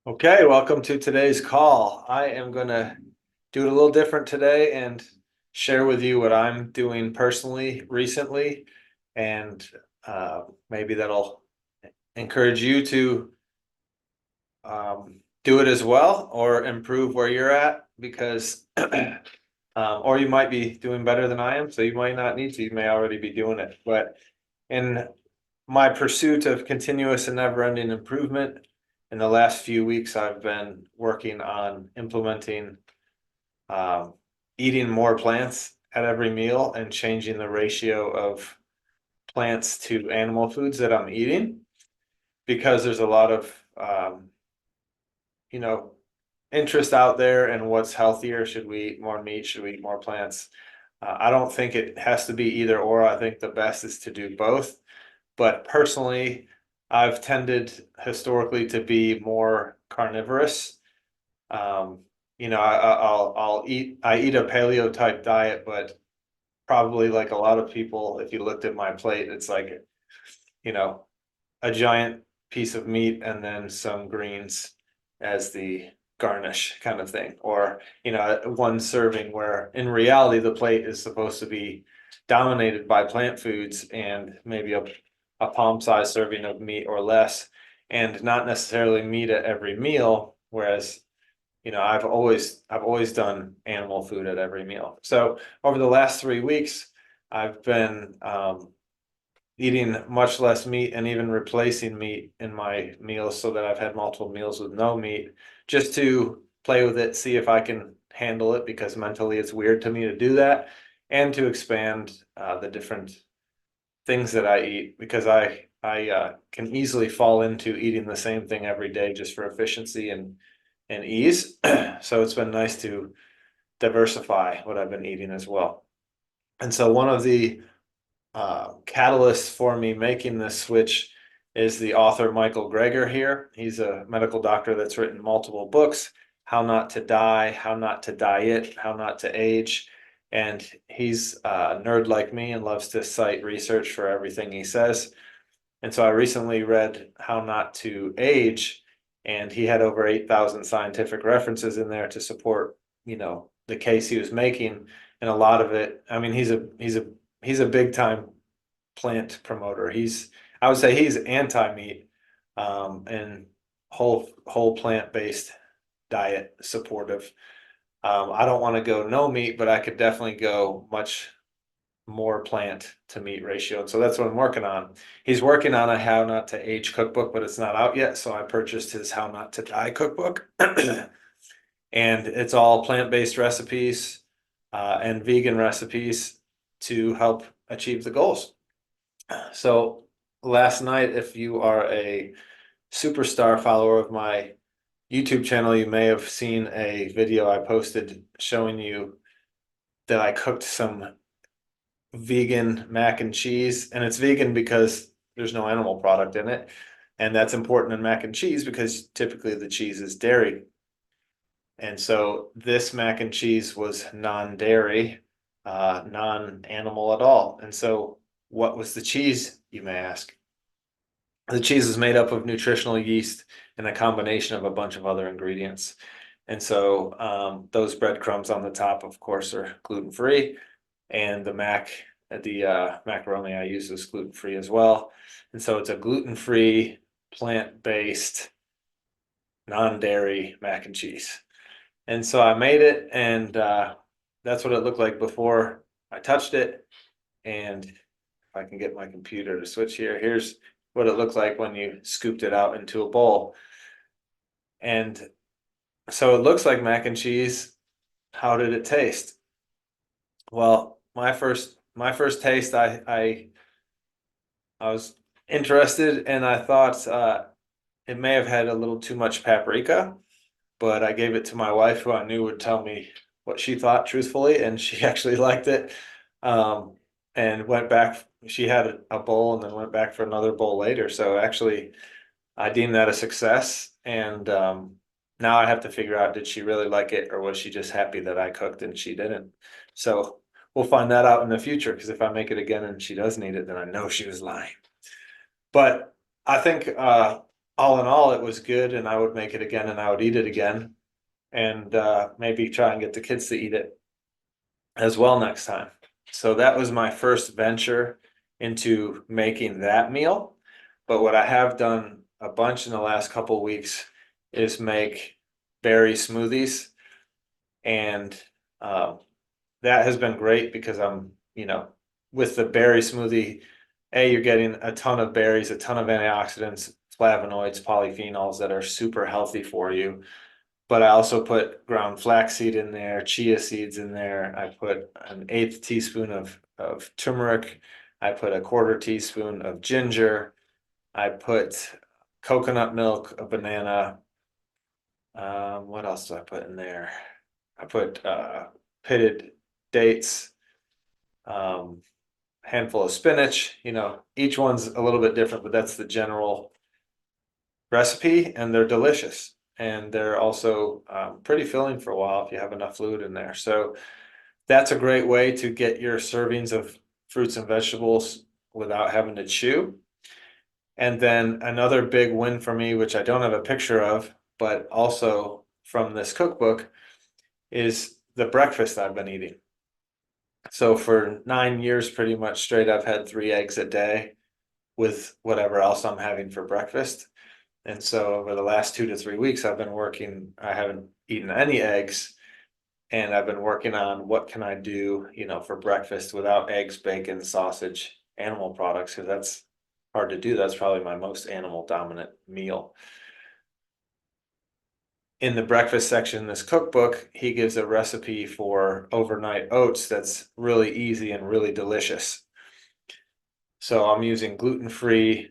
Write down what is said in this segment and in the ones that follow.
Okay, welcome to today's call. I am going to do it a little different today and share with you what I'm doing personally recently, and maybe that'll encourage you to do it as well or improve where you're at because, or you might be doing better than I am, so you might not need to. You may already be doing it. But in my pursuit of continuous and never-ending improvement, in the last few weeks, I've been working on implementing um, eating more plants at every meal and changing the ratio of plants to animal foods that I'm eating because there's a lot of you know interest out there in what's healthier. Should we eat more meat? Should we eat more plants? I don't think it has to be either or. I think the best is to do both. But personally, I've tended historically to be more carnivorous. Um, I eat a paleo type diet, but probably like a lot of people, if you looked at my plate, it's like, you know, a giant piece of meat and then some greens as the garnish kind of thing. Or, one serving where in reality the plate is supposed to be dominated by plant foods and maybe a palm-sized serving of meat or less, and not necessarily meat at every meal. Whereas, I've always done animal food at every meal. So over the last 3 weeks, I've been eating much less meat and even replacing meat in my meals so that I've had multiple meals with no meat just to play with it, see if I can handle it because mentally it's weird to me to do that, and to expand the different things that I eat because I can easily fall into eating the same thing every day just for efficiency and ease. So it's been nice to diversify what I've been eating as well. And so one of the catalyst for me making this switch is the author Michael Gregor here. He's a medical doctor that's written multiple books: How Not to Die, How Not to Diet, How Not to Age. And he's a nerd like me and loves to cite research for everything he says. And so I recently read How Not to Age, and he had over 8,000 scientific references in there to support, the case he was making. And a lot of it, I mean, he's a big time plant promoter. I would say he's anti-meat, and whole plant-based diet supportive. I don't want to go no meat, but I could definitely go much more plant to meat ratio. And so that's what I'm working on. He's working on a How Not to Age cookbook, but it's not out yet. So I purchased his How Not to Die cookbook. And it's all plant-based recipes and vegan recipes to help achieve the goals. So last night, if you are a superstar follower of my YouTube channel, you may have seen a video I posted showing you that I cooked some vegan mac and cheese. And it's vegan because there's no animal product in it. And that's important in mac and cheese because typically the cheese is dairy. And so this mac and cheese was non-dairy, non-animal at all. And so what was the cheese, you may ask? The cheese is made up of nutritional yeast and a combination of a bunch of other ingredients. And so those breadcrumbs on the top, of course, are gluten-free. And the macaroni I use is gluten-free as well. And so it's a gluten-free, plant-based, non-dairy mac and cheese. And so I made it, and that's what it looked like before I touched it. And if I can get my computer to switch here, here's what it looked like when you scooped it out into a bowl. And so it looks like mac and cheese. How did it taste? Well, my first taste, I was interested, and I thought it may have had a little too much paprika, but I gave it to my wife, who I knew would tell me what she thought truthfully, and she actually liked it. Um, and went back. She had a bowl and then went back for another bowl later. So actually, I deemed that a success. And now I have to figure out, did she really like it, or was she just happy that I cooked and she didn't? So we'll find that out in the future, because if I make it again and she doesn't eat it, then I know she was lying. But I think all in all, it was good, and I would make it again and I would eat it again, and maybe try and get the kids to eat it as well next time. So that was my first venture into making that meal. But what I have done a bunch in the last couple of weeks is make berry smoothies, and uh, that has been great because with the berry smoothie, you're getting a ton of berries, a ton of antioxidants, flavonoids, polyphenols that are super healthy for you. But I also put ground flaxseed in there, chia seeds in there. I put an eighth teaspoon of turmeric. I put a quarter teaspoon of ginger. I put coconut milk, a banana. What else do I put in there? I put pitted dates, um, handful of spinach. Each one's a little bit different, but that's the general recipe, and they're delicious. And they're also pretty filling for a while if you have enough fluid in there. So that's a great way to get your servings of fruits and vegetables without having to chew. And then another big win for me, which I don't have a picture of, but also from this cookbook, is the breakfast I've been eating. So for 9 years, pretty much straight, I've had 3 eggs a day with whatever else I'm having for breakfast. And so over the last 2 to 3 weeks, I haven't eaten any eggs, and I've been working on what can I do, for breakfast without eggs, bacon, sausage, animal products, because that's hard to do. That's probably my most animal dominant meal. In the breakfast section in this cookbook, he gives a recipe for overnight oats that's really easy and really delicious. So I'm using gluten-free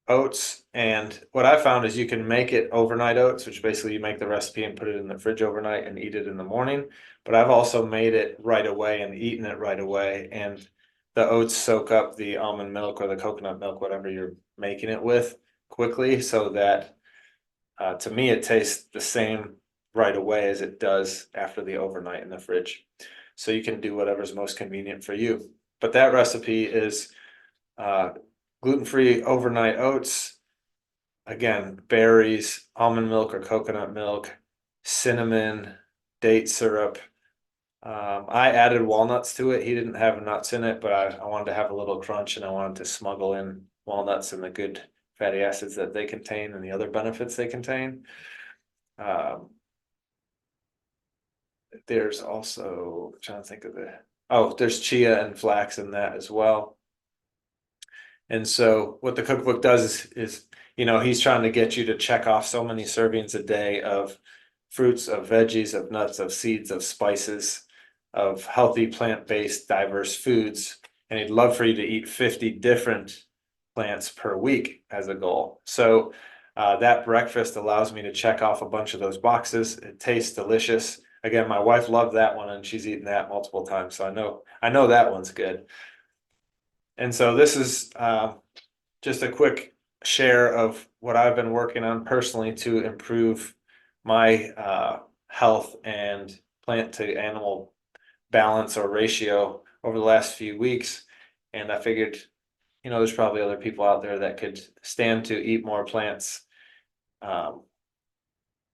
oats, and what I found is you can make it overnight oats, which basically you make the recipe and put it in the fridge overnight and eat it in the morning. But I've also made it right away and eaten it right away, and the oats soak up the almond milk or the coconut milk, whatever you're making it with, quickly, so that to me it tastes the same right away as it does after the overnight in the fridge. So you can do whatever's most convenient for you. But that recipe is uh, gluten-free overnight oats. Again, berries, almond milk or coconut milk, cinnamon, date syrup. I added walnuts to it. He didn't have nuts in it, but I wanted to have a little crunch, and I wanted to smuggle in walnuts and the good fatty acids that they contain and the other benefits they contain. Um, there's also, I'm trying to think of there's chia and flax in that as well. And so what the cookbook does is, he's trying to get you to check off so many servings a day of fruits, of veggies, of nuts, of seeds, of spices, of healthy plant-based diverse foods. And he'd love for you to eat 50 different plants per week as a goal. So that breakfast allows me to check off a bunch of those boxes. It tastes delicious. Again, my wife loved that one, and she's eaten that multiple times. So I know that one's good. And so this is just a quick share of what I've been working on personally to improve my health and plant to animal balance or ratio over the last few weeks. And I figured, there's probably other people out there that could stand to eat more plants um,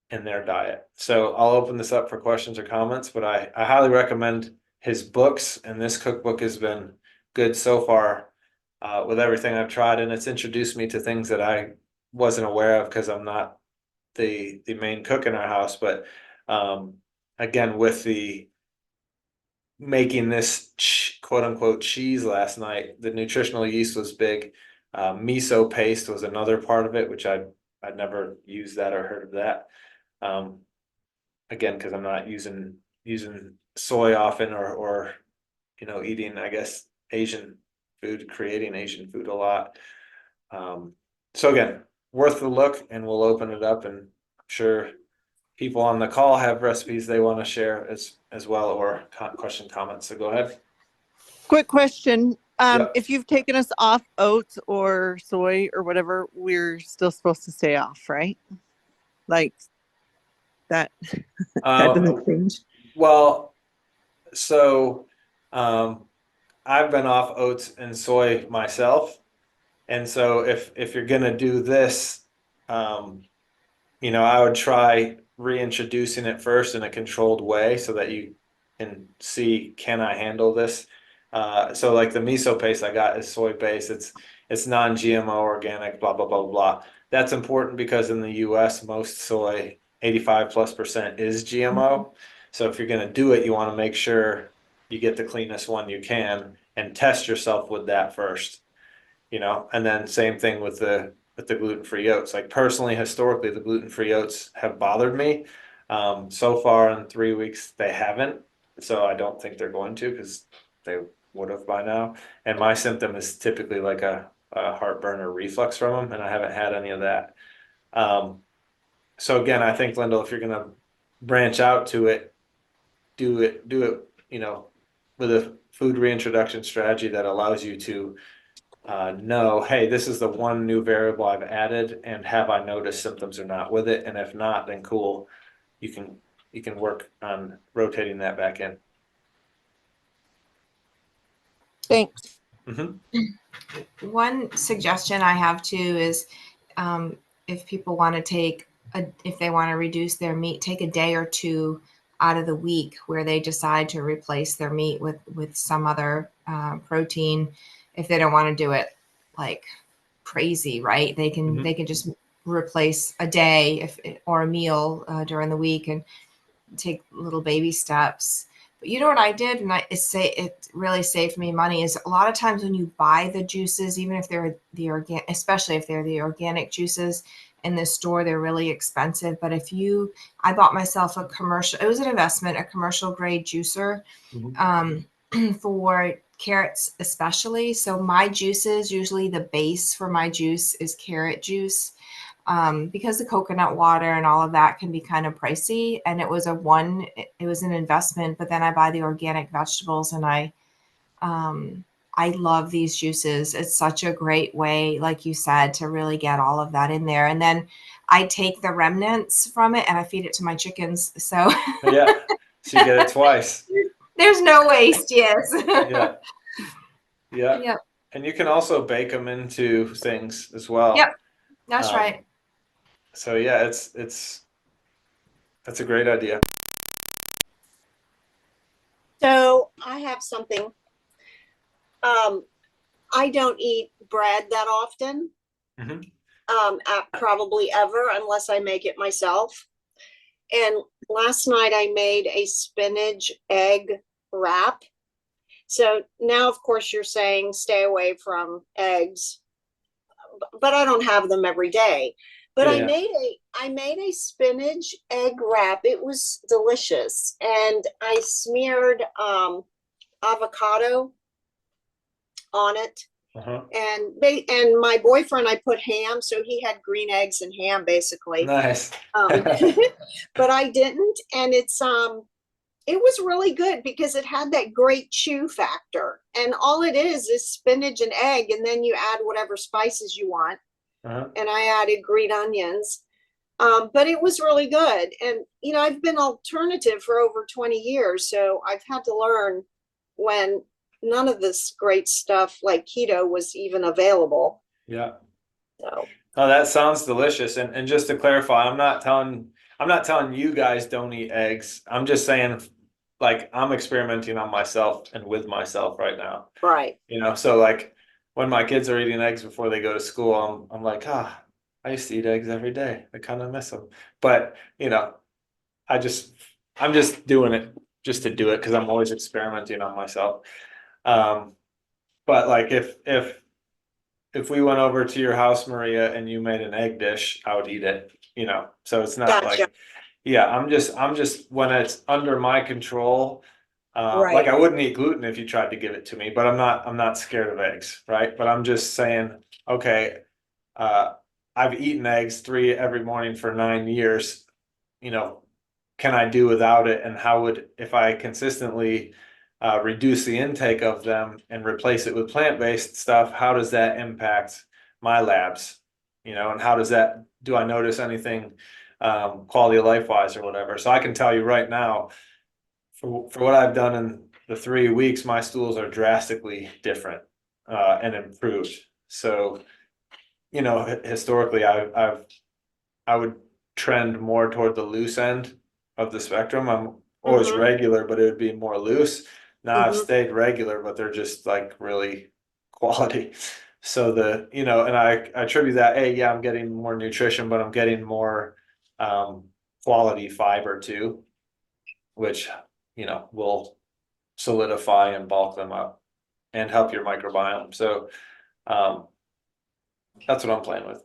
in their diet. So I'll open this up for questions or comments, but I highly recommend his books, and this cookbook has been good so far with everything I've tried, and it's introduced me to things that I wasn't aware of because I'm not the main cook in our house. But again, with the making this quote unquote cheese last night, the nutritional yeast was big. Miso paste was another part of it, which I'd never used that or heard of that. Um, again, because I'm not using soy often, or eating, I guess, Asian food, creating Asian food a lot. So again, worth the look, and we'll open it up, and I'm sure people on the call have recipes they want to share as well, or question, comments. So go ahead. Quick question. Yep. If you've taken us off oats or soy or whatever, we're still supposed to stay off, right? Like that, that doesn't change. Well, so I've been off oats and soy myself. And so if you're gonna do this, I would try reintroducing it first in a controlled way so that you can see, can I handle this? So like the miso paste I got is soy based. It's non-GMO, organic, blah blah blah blah. That's important because in the US most soy, 85+% is GMO. So if you're gonna do it, you want to make sure you get the cleanest one you can and test yourself with that first. And then same thing with the gluten-free oats. Like personally, historically, the gluten-free oats have bothered me. So far in 3 weeks, they haven't. So I don't think they're going to because they would have by now. And my symptom is typically like a heartburn or reflux from them, and I haven't had any of that. So again, I think Lyndall, if you're gonna branch out to it, do it, with a food reintroduction strategy that allows you to know, hey, this is the one new variable I've added, and have I noticed symptoms or not with it? And if not, then cool, you can work on rotating that back in. Thanks. Mhm. One suggestion I have too is if people want to if they want to reduce their meat, take a day or two out of the week where they decide to replace their meat with some other protein. If they don't want to do it like crazy, right? They can just replace a day or a meal during the week and take little baby steps. But you know what I did, and it really saved me money, is a lot of times when you buy the juices, even if they're the organic, especially if they're the organic juices in the store, they're really expensive. But I bought myself it was an investment, a commercial grade juicer for carrots especially. So my juices, usually the base for my juice is carrot juice. Because the coconut water and all of that can be kind of pricey, and it was an investment, but then I buy the organic vegetables, and I love these juices. It's such a great way, like you said, to really get all of that in there. And then I take the remnants from it and I feed it to my chickens. So Yeah, so you get it twice. There's no waste. Yes. Yeah. Yep. And you can also bake them into things as well. Yep. That's right. So yeah, that's a great idea. So I have something. I don't eat bread that often. Probably ever, unless I make it myself. And last night I made a spinach egg wrap. So now, of course, you're saying stay away from eggs, but I don't have them every day. But Yeah. I made a spinach egg wrap. It was delicious, and I smeared avocado on it. And my boyfriend, I put ham, so he had green eggs and ham basically. Nice. But I didn't, and it was really good because it had that great chew factor. And all it is spinach and egg, and then you add whatever spices you want. And I added green onions. But it was really good. And I've been alternative for over 20 years, so I've had to learn when none of this great stuff like keto was even available. Yeah. So. Oh, that sounds delicious. And just to clarify, I'm not telling you guys don't eat eggs. I'm just saying, like, I'm experimenting on myself and with myself right now. Right. So like when my kids are eating eggs before they go to school, I'm like, I used to eat eggs every day. I kind of miss them. But, I'm just doing it just to do it because I'm always experimenting on myself. But like if we went over to your house, Maria, and you made an egg dish, I would eat it, so it's not Gotcha. like, yeah, I'm just when it's under my control, Right. like I wouldn't eat gluten if you tried to give it to me, but I'm not scared of eggs, right? But I'm just saying, okay, I've eaten eggs 3 every morning for 9 years, can I do without it? And how would, if I consistently reduce the intake of them and replace it with plant-based stuff, how does that impact my labs? And how do I notice anything quality of life wise or whatever? So I can tell you right now, for what I've done in the 3 weeks, my stools are drastically different and improved. So, historically, I've I would trend more toward the loose end of the spectrum. I'm always Mhm. regular, but it would be more loose. Now I've Mhm. stayed regular, but they're just like really quality. So the, you know, and I attribute that, hey, yeah, I'm getting more nutrition, but I'm getting more quality fiber too, which, you know, will solidify and bulk them up and help your microbiome. So that's what I'm playing with.